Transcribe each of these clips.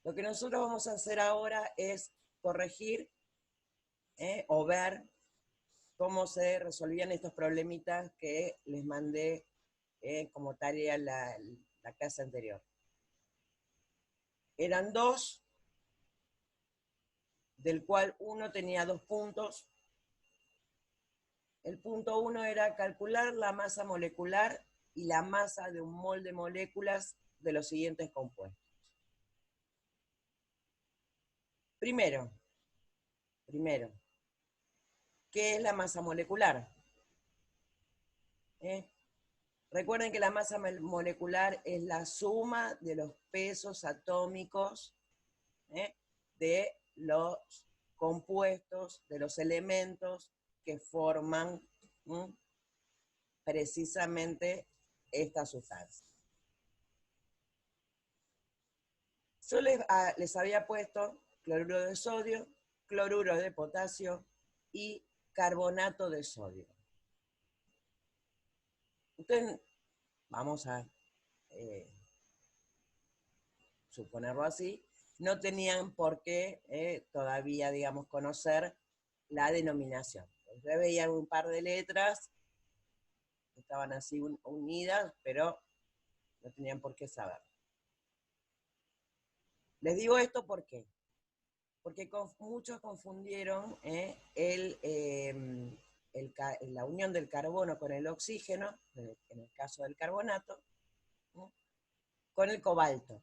Lo que nosotros vamos a hacer ahora es corregir o ver cómo se resolvían estos problemitas que les mandé como tarea la clase anterior. Eran dos, del cual uno tenía 2 puntos. El punto 1 era calcular la masa molecular y la masa de un mol de moléculas de los siguientes compuestos. Primero, ¿qué es la masa molecular? ¿Eh? Recuerden que la masa molecular es la suma de los pesos atómicos de los compuestos, de los elementos que forman precisamente esta sustancia. Yo les había puesto cloruro de sodio, cloruro de potasio y carbonato de sodio. Ustedes, vamos a suponerlo así, no tenían por qué todavía, digamos, conocer la denominación. Ustedes veían un par de letras, estaban así unidas, pero no tenían por qué saber. Les digo esto porque muchos confundieron la unión del carbono con el oxígeno, en el caso del carbonato, con el cobalto.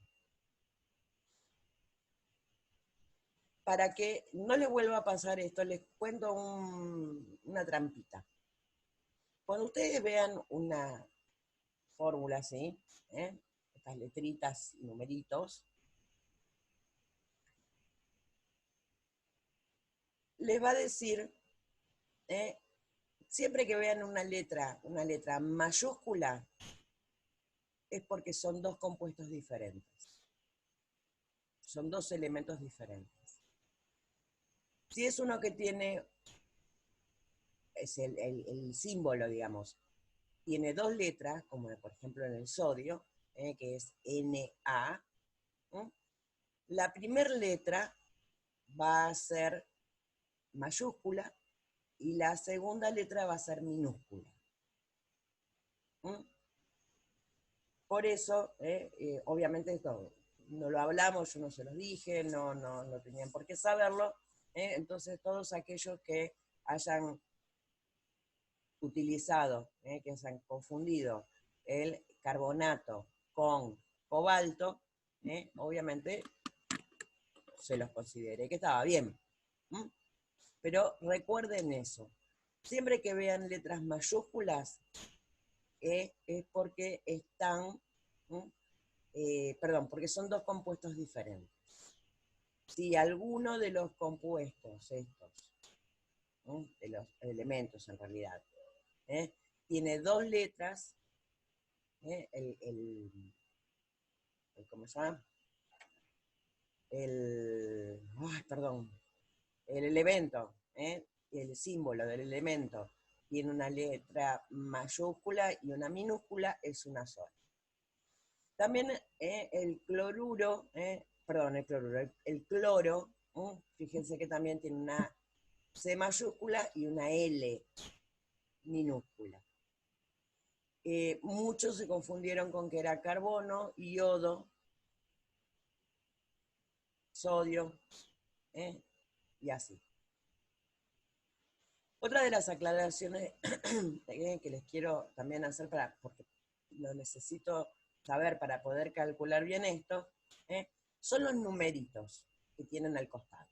Para que no les vuelva a pasar esto, les cuento una trampita. Cuando ustedes vean una fórmula así, estas letritas y numeritos, les va a decir, siempre que vean una letra mayúscula, es porque son dos compuestos diferentes. Son dos elementos diferentes. Si es uno que tiene, es el símbolo, digamos, tiene dos letras, como por ejemplo en el sodio, que es Na, la primera letra va a ser mayúscula y la segunda letra va a ser minúscula. Por eso, obviamente esto no lo hablamos, yo no se los dije, no tenían por qué saberlo, entonces todos aquellos que hayan utilizado, que hayan confundido el carbonato con cobalto, obviamente se los consideré que estaba bien. Pero recuerden eso, siempre que vean letras mayúsculas, es porque están, porque son dos compuestos diferentes. Si alguno de los compuestos estos, de los elementos en realidad, tiene dos letras, ¿cómo se llama? El elemento, el símbolo del elemento tiene una letra mayúscula y una minúscula, es una sola. También el cloro, fíjense que también tiene una C mayúscula y una L minúscula. Muchos se confundieron con que era carbono, yodo, sodio, y así. Otra de las aclaraciones que les quiero también hacer, porque lo necesito saber para poder calcular bien esto, son los numeritos que tienen al costado.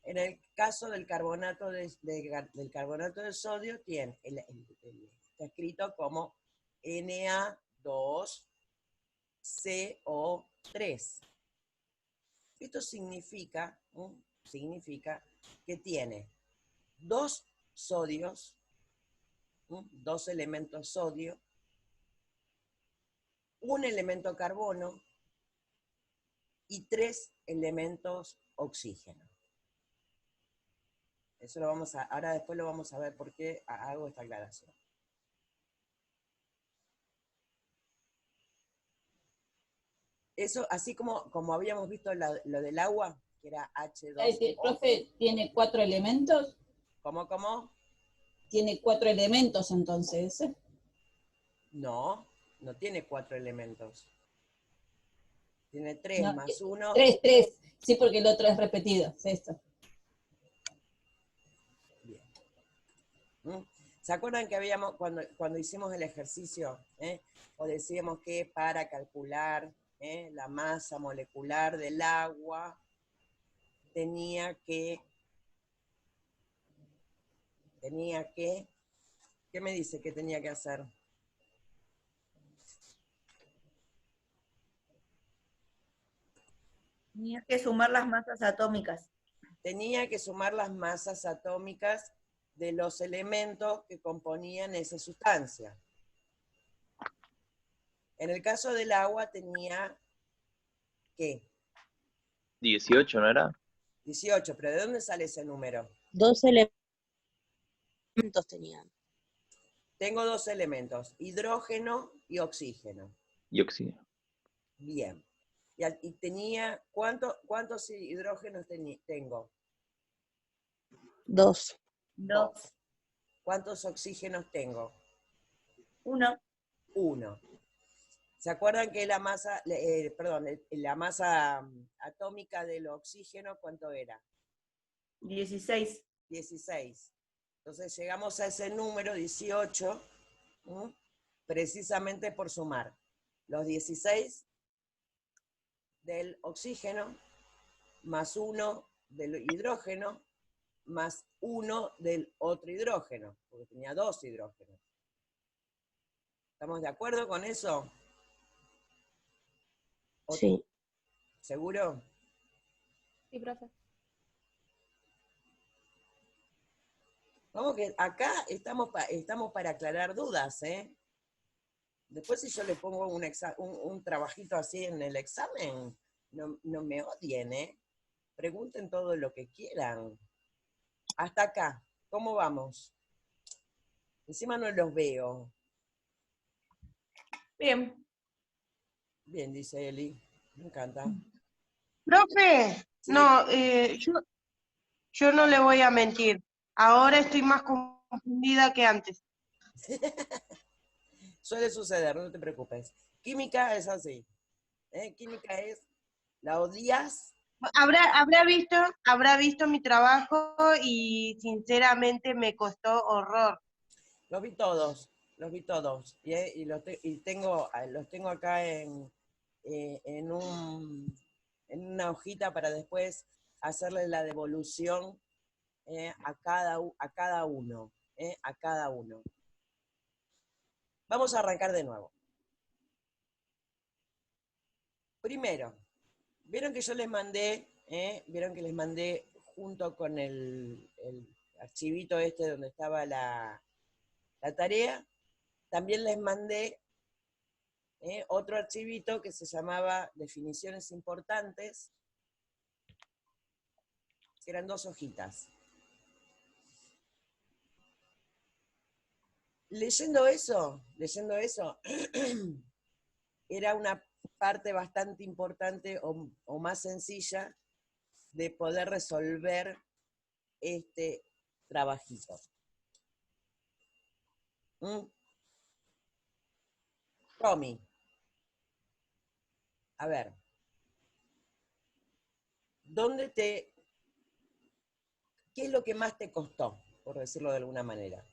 En el caso del carbonato del carbonato de sodio, tiene está escrito como Na2CO3. Esto significa que tiene dos sodios, dos elementos sodio, un elemento carbono y 3 elementos oxígeno. Eso ahora después lo vamos a ver por qué hago esta aclaración. eso, así como habíamos visto lo del agua, que era H2O. Profe, ¿tiene 4 elementos? ¿Cómo? Tiene 4 elementos entonces. No, no tiene 4 elementos. Tiene 3 No, más 1. 3, 3. Sí, porque el otro es repetido. Es esto. Bien. ¿Mm? ¿Se acuerdan que habíamos, cuando hicimos el ejercicio, o decíamos que para calcular la masa molecular del agua, tenía que, ¿qué me dice que tenía que hacer? Tenía que sumar las masas atómicas. Tenía que sumar las masas atómicas de los elementos que componían esa sustancia. En el caso del agua tenía, ¿qué? 18, ¿no era? 18, pero ¿de dónde sale ese número? 2 elementos tenían. Tengo 2 elementos, hidrógeno y oxígeno. Y oxígeno. Bien. Y tenía, ¿cuántos hidrógenos tengo? 2. 2. ¿Cuántos oxígenos tengo? 1. 1. ¿Se acuerdan que la masa, la masa atómica del oxígeno, cuánto era? 16. 16. Entonces llegamos a ese número 18, precisamente por sumar los 16 del oxígeno, más 1 del hidrógeno, más 1 del otro hidrógeno, porque tenía 2 hidrógenos. ¿Estamos de acuerdo con eso? Sí. ¿Seguro? Sí, profe. Vamos que acá estamos para aclarar dudas, ¿eh? Después si yo le pongo un trabajito así en el examen, no me odien, ¿eh? Pregunten todo lo que quieran. Hasta acá, ¿cómo vamos? Encima no los veo. Bien. Bien, dice Eli. Me encanta. Profe, Sí. no, yo no le voy a mentir. Ahora estoy más confundida que antes. Suele suceder, no te preocupes. Química es así. Química es, la odias. Habrá visto mi trabajo y sinceramente me costó horror. Los vi todos. Y los tengo acá en una hojita para después hacerle la devolución a cada uno. A cada uno. Vamos a arrancar de nuevo. Primero, vieron que yo les mandé, vieron que les mandé junto con el archivito este donde estaba la tarea, también les mandé otro archivito que se llamaba definiciones importantes, que eran 2 hojitas. Leyendo eso, era una parte bastante importante o más sencilla de poder resolver este trabajito. Romy, a ver, ¿qué es lo que más te costó, por decirlo de alguna manera?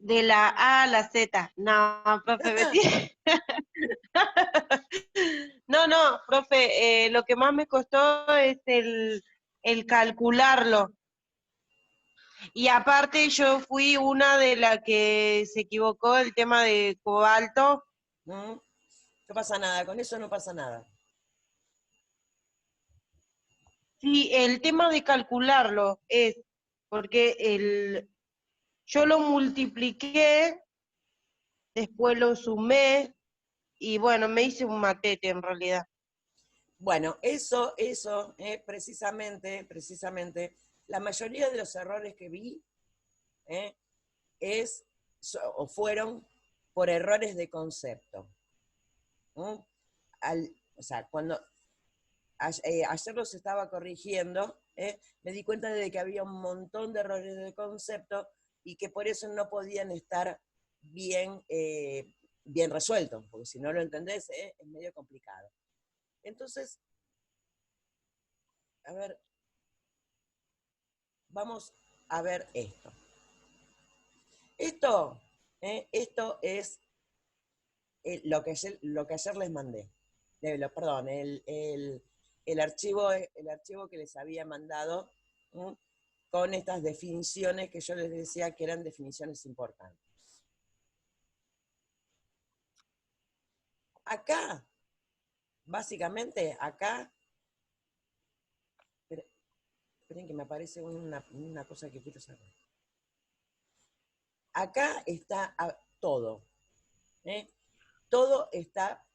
De la A a la Z. No, profe, Betty. No, profe, lo que más me costó es el calcularlo. Y aparte yo fui una de las que se equivocó el tema de cobalto. No pasa nada, con eso no pasa nada. Sí, el tema de calcularlo es porque yo lo multipliqué, después lo sumé y bueno, me hice un matete en realidad. Bueno, eso, precisamente, la mayoría de los errores que vi fueron por errores de concepto. O sea, cuando ayer los estaba corrigiendo, me di cuenta de que había un montón de errores de concepto y que por eso no podían estar bien, bien resueltos, porque si no lo entendés es medio complicado. Entonces, a ver, vamos a ver esto. Esto es lo que ayer les mandé. Perdón, el archivo que les había mandado con estas definiciones que yo les decía que eran definiciones importantes. Acá, básicamente, acá, esperen que me aparece una cosa que quiero saber. Acá está todo. Todo está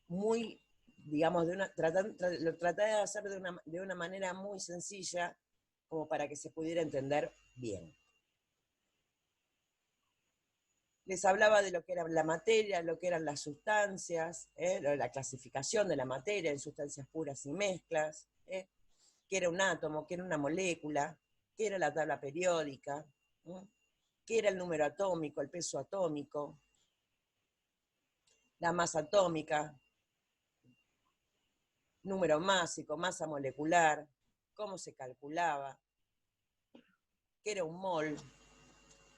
muy, digamos, lo traté de hacer de una manera muy sencilla, como para que se pudiera entender bien. Les hablaba de lo que era la materia, lo que eran las sustancias, la clasificación de la materia en sustancias puras y mezclas, qué era un átomo, qué era una molécula, qué era la tabla periódica, qué era el número atómico, el peso atómico, la masa atómica, número másico, masa molecular, cómo se calculaba, qué era un mol,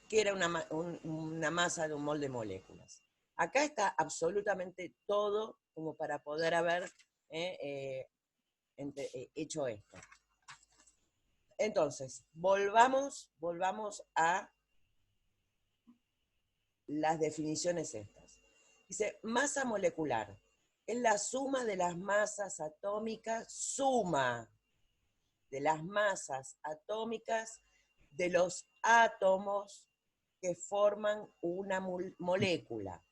qué era una masa de un mol de moléculas. Acá está absolutamente todo como para poder haber hecho esto. Entonces, volvamos a las definiciones estas. Dice, masa molecular es la suma de las masas atómicas, suma de las masas atómicas de los átomos que forman una molécula.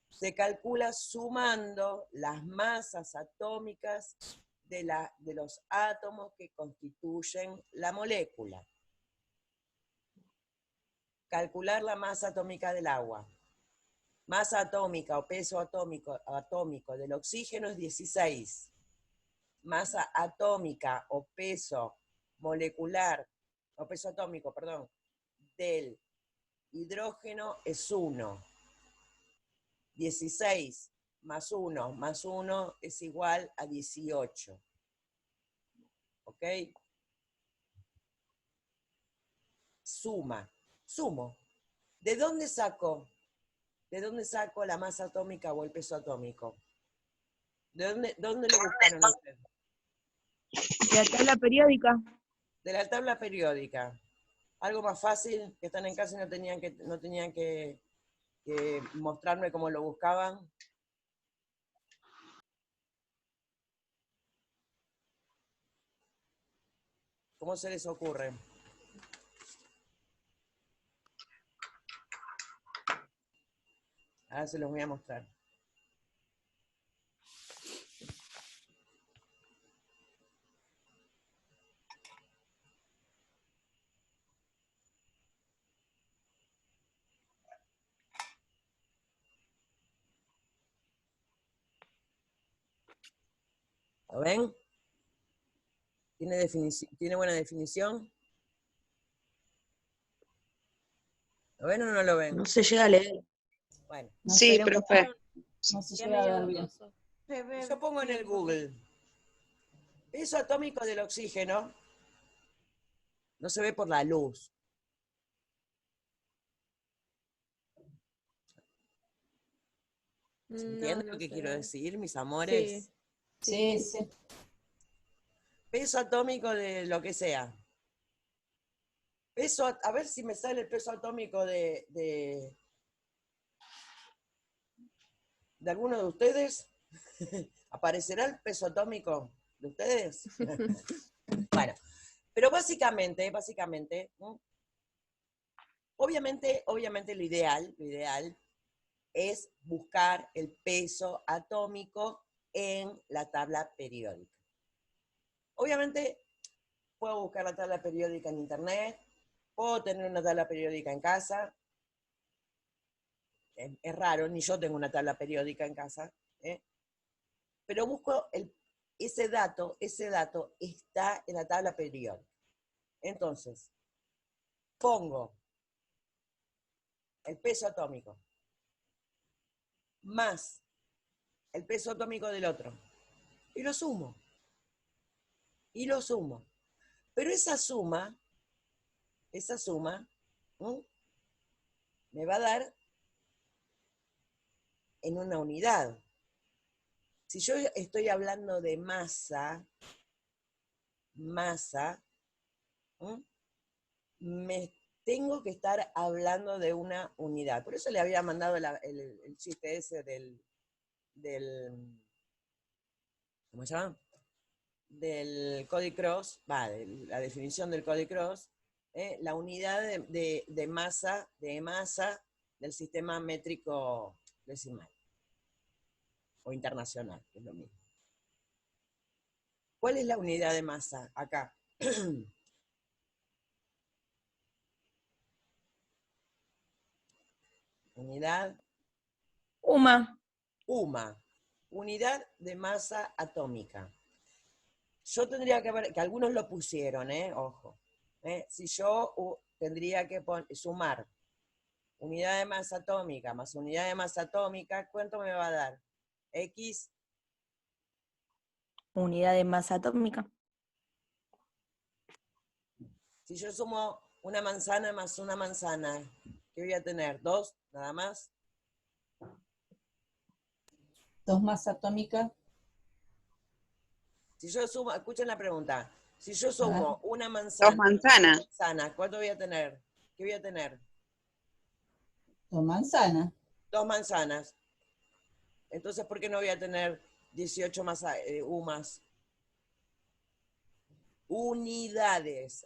Se calcula sumando las masas atómicas de los átomos que constituyen la molécula. Calcular la masa atómica del agua. Masa atómica o peso atómico del oxígeno es 16. Masa atómica o peso molecular, o peso atómico, perdón, del hidrógeno es 1. 16 más 1 es igual a 18. ¿Ok? Sumo. ¿De dónde saco la masa atómica o el peso atómico? ¿Dónde lo buscaron ustedes? De la tabla periódica. De la tabla periódica. Algo más fácil, que están en casa y no tenían que mostrarme cómo lo buscaban. ¿Cómo se les ocurre? Ahora se los voy a mostrar. ¿Lo ven? ¿Tiene buena definición? ¿Lo ven o no lo ven? No se llega a leer. Bueno. No Sí, sé, profe. no se Ya llega a medio ver bien. borroso. Se ve Yo pongo en el bien. Google peso atómico del oxígeno. No se ve por la luz. ¿Se entiende No lo que se quiero ve. decir, mis amores? Sí. Sí, sí. Peso atómico de lo que sea. A ver si me sale el peso atómico de alguno de ustedes. ¿Aparecerá el peso atómico de ustedes? Bueno, pero básicamente, obviamente lo ideal es buscar el peso atómico en la tabla periódica. Obviamente puedo buscar la tabla periódica en internet, puedo tener una tabla periódica en casa, es raro, ni yo tengo una tabla periódica en casa, pero busco ese dato está en la tabla periódica. Entonces, pongo el peso atómico más el peso atómico del otro, y lo sumo. Pero esa suma, me va a dar en una unidad. Si yo estoy hablando de masa, me tengo que estar hablando de una unidad. Por eso le había mandado el chiste ese del ¿cómo se llama? Del Código Cross, de la definición del Código Cross, la unidad de masa del sistema métrico decimal, o internacional, que es lo mismo. ¿Cuál es la unidad de masa acá? Unidad. UMA. Unidad de masa atómica. Yo tendría que ver, que algunos lo pusieron, ojo. Si yo tendría que sumar unidad de masa atómica más unidad de masa atómica, ¿cuánto me va a dar? X. Unidad de masa atómica. Si yo sumo una manzana más una manzana, ¿qué voy a tener? ¿2? Nada más. 2 masa atómica. Si yo sumo, escuchen la pregunta. Si yo sumo una Dos manzana, manzanas. ¿cuánto voy a tener? ¿Qué voy a tener? 2 manzanas. 2 manzanas. Entonces, ¿por qué no voy a tener 18 UMAS? Unidades.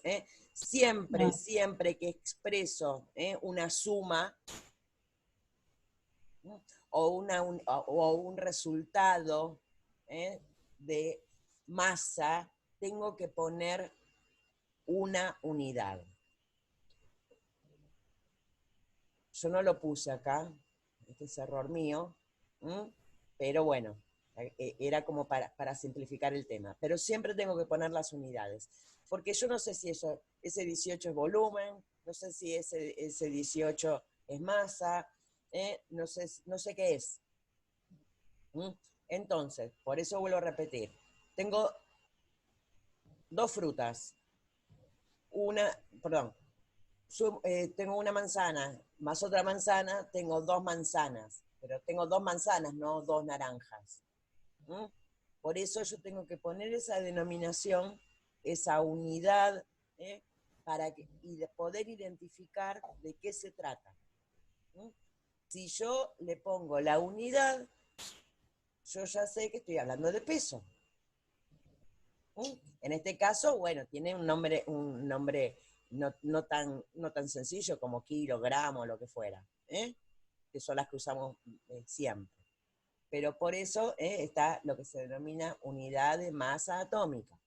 Siempre que expreso una suma o un resultado de masa, tengo que poner una unidad. Yo no lo puse acá, este es error mío, pero bueno, era como para simplificar el tema. Pero siempre tengo que poner las unidades, porque yo no sé si ese 18 es volumen, no sé si ese 18 es masa, no sé qué es. Entonces, por eso vuelvo a repetir, tengo 2 frutas, tengo una manzana más otra manzana, tengo 2 manzanas, pero tengo 2 manzanas, no 2 naranjas. Por eso yo tengo que poner esa denominación, esa unidad, y de poder identificar de qué se trata. Si yo le pongo la unidad, yo ya sé que estoy hablando de peso. En este caso, bueno, tiene un nombre no tan sencillo como kilogramo o lo que fuera, que son las que usamos siempre. Pero por eso está lo que se denomina unidad de masa atómica,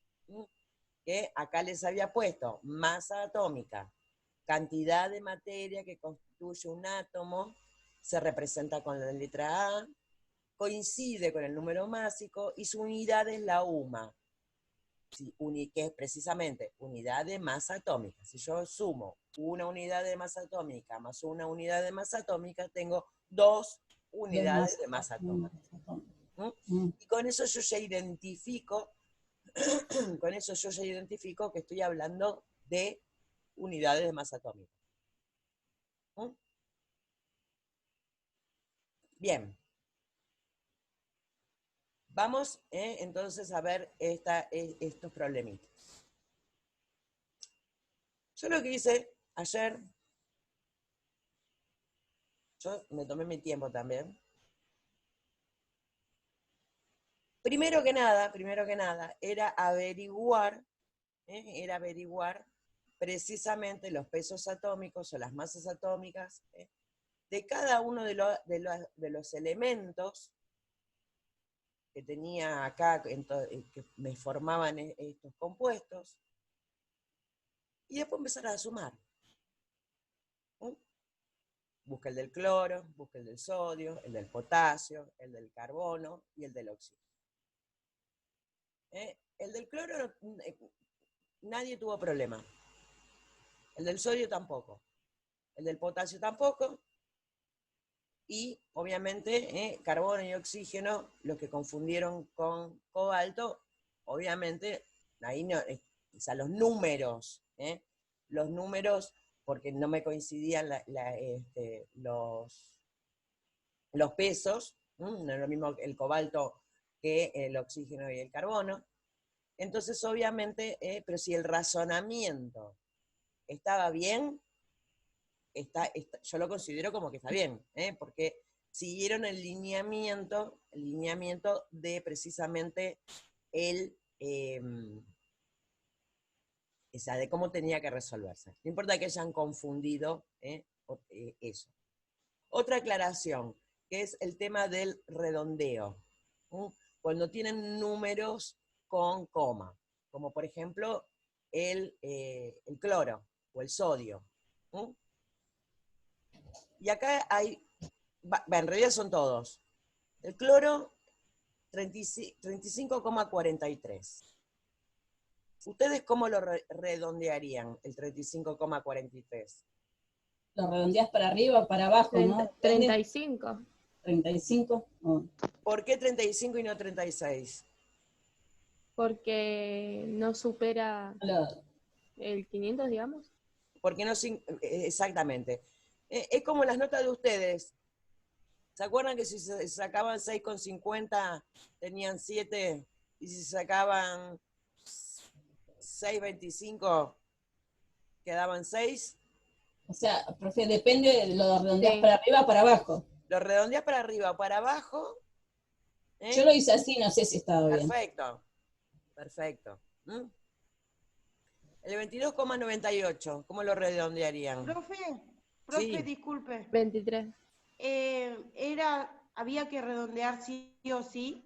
que acá les había puesto masa atómica, cantidad de materia que constituye un átomo, se representa con la letra A, coincide con el número másico y su unidad es la UMA. Que es precisamente unidad de masa atómica. Si yo sumo una unidad de masa atómica más una unidad de masa atómica, tengo 2 unidades de masa atómica. Y con eso yo ya identifico, que estoy hablando de unidades de masa atómica. Bien. Vamos entonces a ver estos problemitas. Yo lo que hice ayer, yo me tomé mi tiempo también. Primero que nada, era averiguar precisamente los pesos atómicos o las masas atómicas de cada uno de los elementos que tenía acá, que me formaban estos compuestos, y después empezar a sumar. Busca el del cloro, busca el del sodio, el del potasio, el del carbono y el del oxígeno. El del cloro, nadie tuvo problema. El del sodio tampoco. El del potasio tampoco. Y, obviamente, carbono y oxígeno, los que confundieron con cobalto, obviamente, ahí no, o sea, los números, porque no me coincidían los pesos, no es lo mismo el cobalto que el oxígeno y el carbono. Entonces, obviamente, pero si el razonamiento estaba bien, yo lo considero como que está bien, porque siguieron el lineamiento de precisamente de cómo tenía que resolverse. No importa que hayan confundido eso. Otra aclaración, que es el tema del redondeo. Cuando tienen números con coma, como por ejemplo el cloro o el sodio. Y acá hay, en realidad son todos. El cloro, 35,43. ¿Ustedes cómo lo redondearían, el 35,43? Lo redondeás para arriba o para abajo, ¿no? 35. 35. Oh. ¿Por qué 35 y no 36? Porque no supera el 500, digamos. Porque no, exactamente. Es como las notas de ustedes. ¿Se acuerdan que si se sacaban 6,50 tenían 7? Y si sacaban 6,25 quedaban 6? O sea, profe, depende, lo redondeás Sí. para arriba o para abajo. Lo redondeás para arriba o para abajo. Yo lo hice así, no sé si estaba bien. Perfecto. Perfecto. El 22,98, ¿cómo lo redondearían? Profe, Sí. disculpe. 23. ¿Había que redondear sí o sí?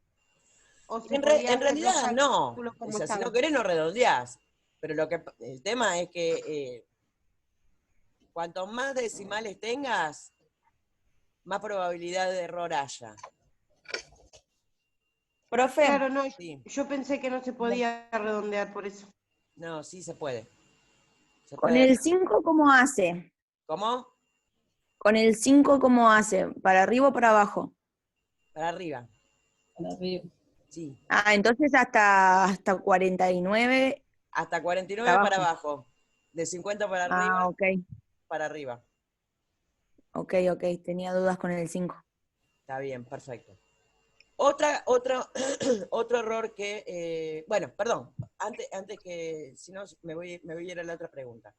¿O se En podía hacer realidad los no. cálculos como O sea, si estaban? no querés no redondeás. Pero el tema es que cuanto más decimales tengas, más probabilidad de error haya. Profe, Claro, no, Sí. yo pensé que no se podía redondear por eso. No, sí se puede. Se con puede. el 5, ¿cómo hace? ¿Cómo? Con el 5, ¿cómo hace? ¿Para arriba o para abajo? Para arriba. Para arriba. Sí. Ah, entonces hasta 49 Hasta 49 para para abajo. abajo. De 50 para arriba, Ah, ok. para arriba. Ok, tenía dudas con el 5. Está bien, perfecto. Otro error que, bueno, perdón, antes que, si no, me voy a ir a la otra pregunta.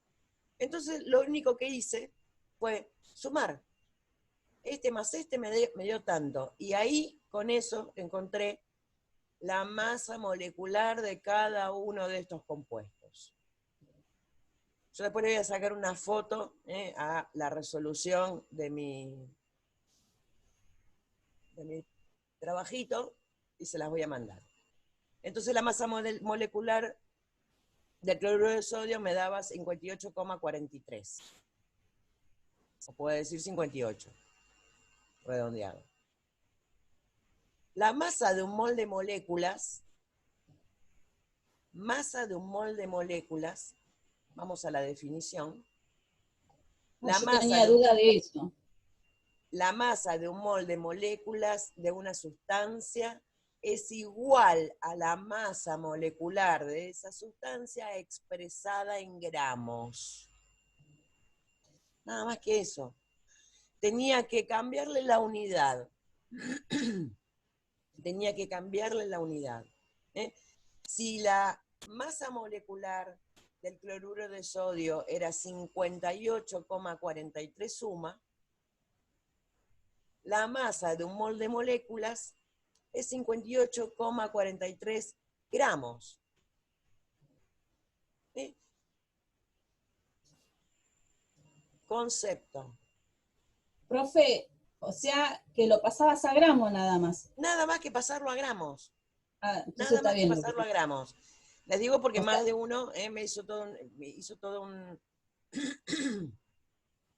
Entonces, lo único que hice fue sumar. Este más este me dio tanto. Y ahí, con eso, encontré la masa molecular de cada uno de estos compuestos. Yo después le voy a sacar una foto a la resolución de mi trabajito y se las voy a mandar. Entonces la masa molecular del cloruro de sodio me daba 58,43. O puede decir 58, redondeado. La masa de un mol de moléculas, vamos a la definición. Yo tenía duda de eso. La masa de un mol de moléculas de una sustancia es igual a la masa molecular de esa sustancia expresada en gramos. Nada más que eso. Tenía que cambiarle la unidad. Si la masa molecular del cloruro de sodio era 58,43 suma, la masa de un mol de moléculas es 58,43 gramos. ¿Sí? Concepto. Profe, o sea, que lo pasabas a gramos nada más. Nada más que pasarlo a gramos. Ah, entonces Nada está más que bien. pasarlo a gramos. Les digo porque O más sea, de uno me hizo todo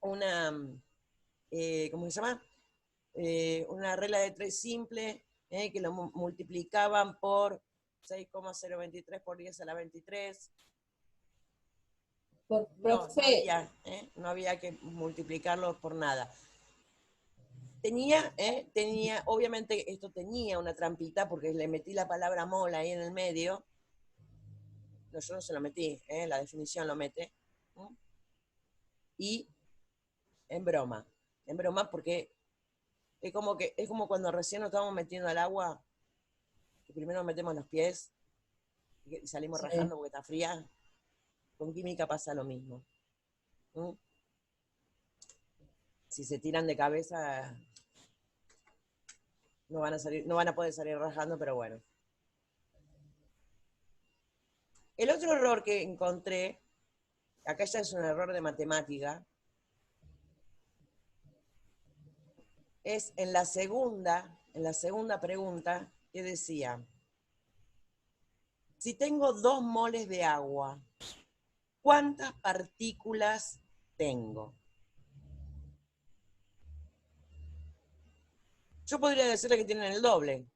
una ¿cómo se llama? Una regla de 3 simple, que lo multiplicaban por 6,023 por 10 a la 23. No Profe, no había que multiplicarlo por nada. Tenía, obviamente esto tenía una trampita porque le metí la palabra mola ahí en el medio. No, yo no se lo metí, la definición lo mete. Y en broma porque es como cuando recién nos estamos metiendo al agua, que primero metemos los pies y salimos Sí. rajando porque está fría. Con química pasa lo mismo. Si se tiran de cabeza, no van a poder salir rajando, pero bueno. El otro error que encontré, acá ya es un error de matemática, es en la segunda pregunta que decía, si tengo 2 moles de agua, ¿cuántas partículas tengo? Yo podría decirle que tienen el doble.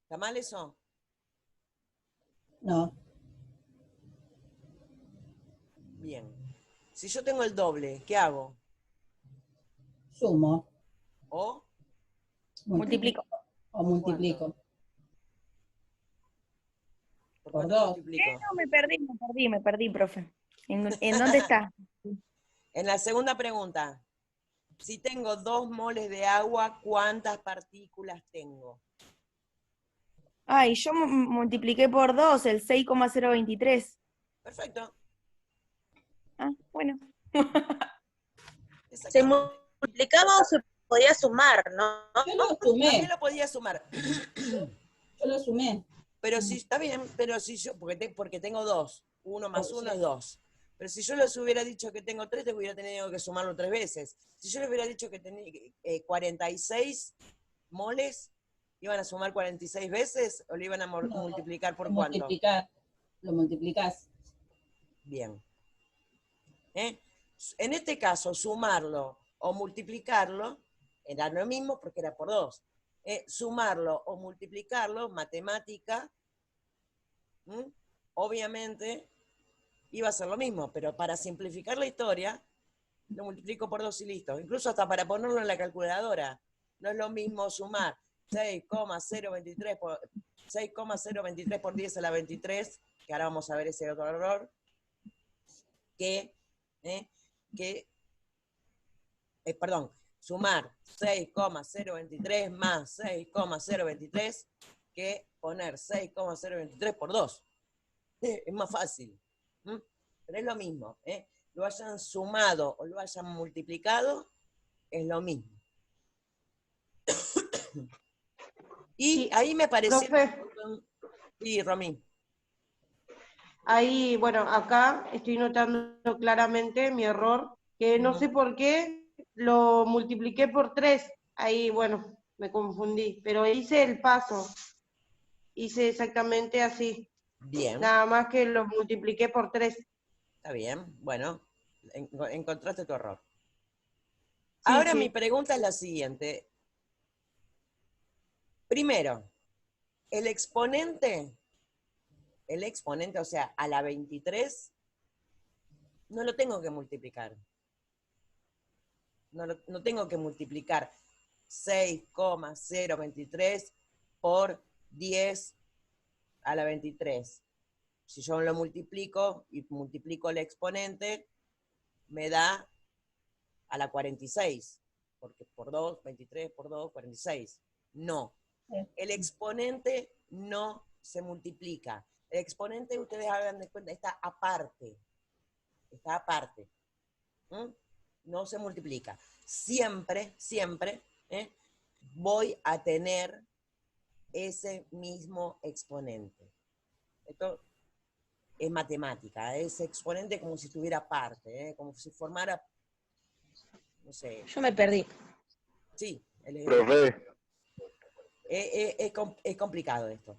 ¿Está mal eso? no, Bien. Si yo tengo el doble, ¿qué hago? sumo, ¿O? Multiplico. O multiplico. ¿Por Por cuánto 2. multiplico? No, me perdí, profe. ¿En dónde está? En la segunda pregunta, si tengo 2 moles de agua, ¿cuántas partículas tengo? Ay, yo multipliqué por 2 el 6,023. Perfecto. Ah, bueno. ¿Se multiplicaba o se podía sumar, no? Yo lo También sumé, lo podía sumar. yo lo sumé. Pero si está bien, pero si yo, porque tengo 2, 1 más Oh, 1 sí. es 2. Pero si yo les hubiera dicho que tengo 3, te hubiera tenido que sumarlo 3 veces. Si yo les hubiera dicho que tenía 46 moles, ¿iban a sumar 46 veces o lo iban a multiplicar por cuánto? Lo multiplicás. Bien. En este caso, sumarlo o multiplicarlo era lo mismo porque era por 2. Sumarlo o multiplicarlo, matemática, obviamente iba a ser lo mismo, pero para simplificar la historia, lo multiplico por 2 y listo. Incluso hasta para ponerlo en la calculadora. No es lo mismo sumar 6,023 por 10 a la 23, que ahora vamos a ver ese otro error, sumar 6,023 más 6,023 que poner 6,023 por 2. Es más fácil. Pero es lo mismo. Lo hayan sumado o lo hayan multiplicado, es lo mismo. Y Sí, ahí me pareció... profe. Sí, Romín. Ahí, bueno, acá estoy notando claramente mi error, que no sé por qué lo multipliqué por 3. Ahí, bueno, me confundí, pero hice el paso. Hice exactamente así. Bien. Nada más que lo multipliqué por 3. Está bien. Bueno, encontraste tu error. Sí, Ahora sí. mi pregunta es la siguiente. Primero, el exponente, o sea, a la 23, no lo tengo que multiplicar. No tengo que multiplicar 6,023 por 10 a la 23. Si yo lo multiplico y multiplico el exponente, me da a la 46, porque por 2, 23 por 2, 46. No. El exponente no se multiplica. El exponente, ustedes hagan de cuenta, está aparte. Está aparte. No se multiplica. Siempre voy a tener ese mismo exponente. Esto es matemática. Ese exponente como si estuviera aparte, como si formara, no sé. Yo me perdí. Sí. Profe, Es complicado esto.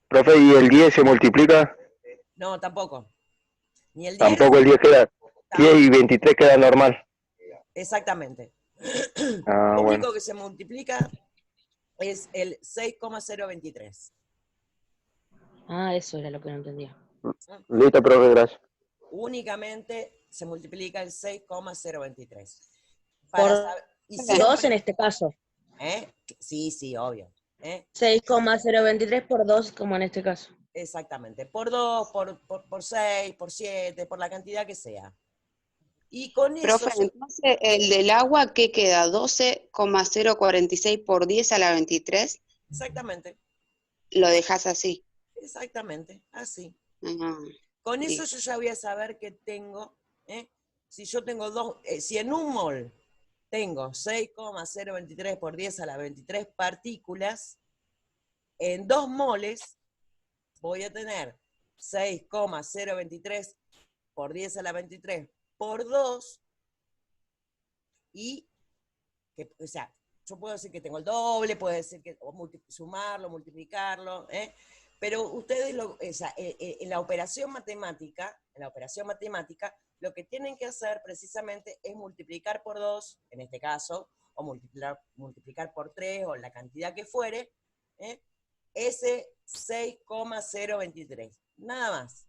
profe, ¿y el 10 se multiplica? No, tampoco. Ni el 10. Tampoco el 10 queda. 10 y 23 queda normal. Exactamente. Ah, Lo bueno. único que se multiplica es el 6,023. Ah, eso era lo que no entendía. Listo, profe, gracias. Únicamente se multiplica el 6,023. Por Y 2 siempre, en este caso. Sí, sí, obvio. 6,023 por 2 como en este caso. Exactamente. Por 2, por 6, por 7, por la cantidad que sea. Y con eso, Profe, entonces el del agua, ¿qué queda? 12,046 por 10 a la 23. exactamente, Lo dejas así. exactamente, así. Ah, Con eso listo. yo ya voy a saber que tengo, si yo tengo si en un mol tengo 6,023 por 10 a la 23 partículas, en 2 moles voy a tener 6,023 por 10 a la 23 por 2, y, o sea, yo puedo decir que tengo el doble, puedo decir que sumarlo, multiplicarlo, pero ustedes, en la operación matemática, lo que tienen que hacer precisamente es multiplicar por 2, en este caso, o multiplicar por 3, o la cantidad que fuere, ese 6,023. Nada más.